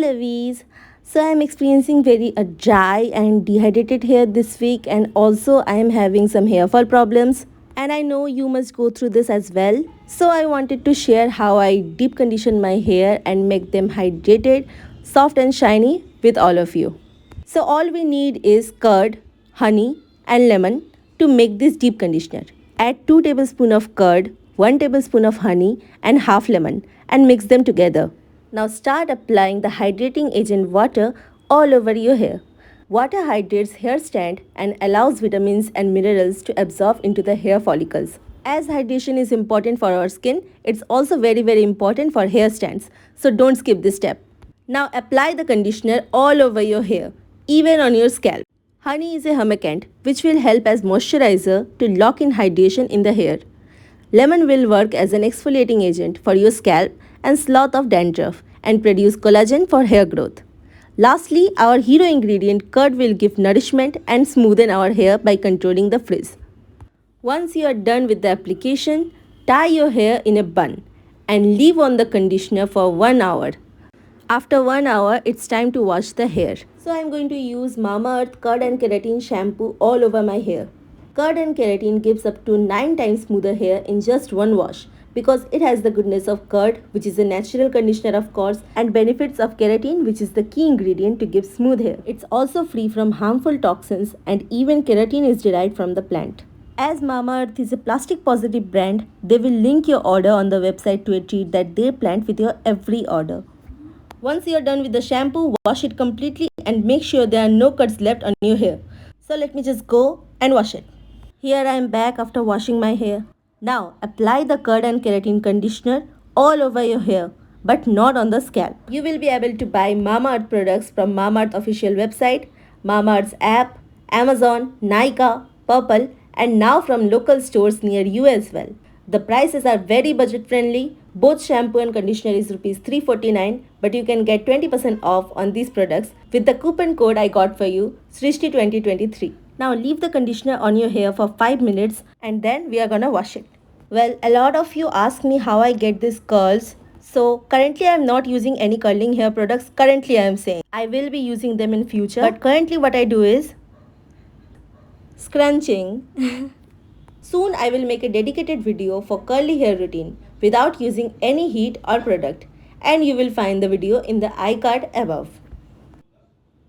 lovies. So I am experiencing very dry and dehydrated hair this week, and also I am having some hair fall problems, and I know you must go through this as well. So I wanted to share how I deep condition my hair and make them hydrated, soft and shiny with all of you. So all we need is curd, honey and lemon to make this deep conditioner. Add 2 tablespoons of curd, 1 tablespoon of honey and half lemon and mix them together. Now start applying the hydrating agent water all over your hair. Water hydrates hair strand and allows vitamins and minerals to absorb into the hair follicles. As hydration is important for our skin, it's also very important for hair strands. So don't skip this step. Now apply the conditioner all over your hair, even on your scalp. Honey is a humectant which will help as moisturizer to lock in hydration in the hair. Lemon will work as an exfoliating agent for your scalp and slough off dandruff and produce collagen for hair growth. Lastly, our hero ingredient curd will give nourishment and smoothen our hair by controlling the frizz. Once you are done with the application, tie your hair in a bun and leave on the conditioner for 1 hour. After 1 hour, it's time to wash the hair. So I'm going to use Mamaearth Curd and Keratin shampoo all over my hair. Curd and Keratin gives up to 9 times smoother hair in just one wash because it has the goodness of curd, which is a natural conditioner of course, and benefits of keratin, which is the key ingredient to give smooth hair. It's also free from harmful toxins, and even keratin is derived from the plant. As Mamaearth is a plastic positive brand, they will link your order on the website to a treat that they plant with your every order. Once you are done with the shampoo, wash it completely and make sure there are no cuts left on your hair. So let me just go and wash it. Here I am back after washing my hair. Now apply the curd and keratin conditioner all over your hair, but not on the scalp. You will be able to buy Mamaearth products from Mamaearth official website, Mamaearth's app, Amazon, Nykaa, Purple, and now from local stores near you as well. The prices are very budget friendly. Both shampoo and conditioner is rupees 349, but you can get 20% off on these products with the coupon code I got for you, Srishti2023. Now leave the conditioner on your hair for 5 minutes and then we are gonna wash it. Well, a lot of you ask me how I get these curls. So currently I am not using any curling hair products. Currently I am saying I will be using them in future. But currently what I do is scrunching. Soon I will make a dedicated video for curly hair routine without using any heat or product, and you will find the video in the iCard above.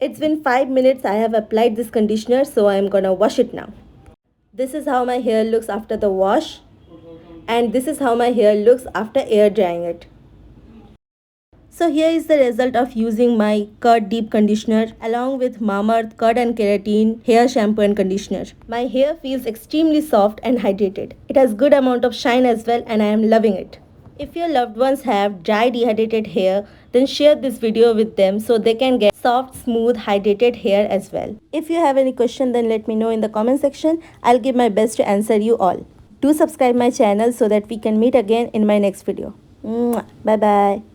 It's been 5 minutes I have applied this conditioner, so I am gonna wash it now. This is how my hair looks after the wash, and this is how my hair looks after air drying it. So here is the result of using my curd deep conditioner along with Mamaearth Curd and Keratin hair shampoo and conditioner. My hair feels extremely soft and hydrated. It has good amount of shine as well, and I am loving it. If your loved ones have dry dehydrated hair, then share this video with them so they can get soft, smooth, hydrated hair as well. If you have any question, then let me know in the comment section. I'll give my best to answer you all. Do subscribe my channel so that we can meet again in my next video. Bye bye.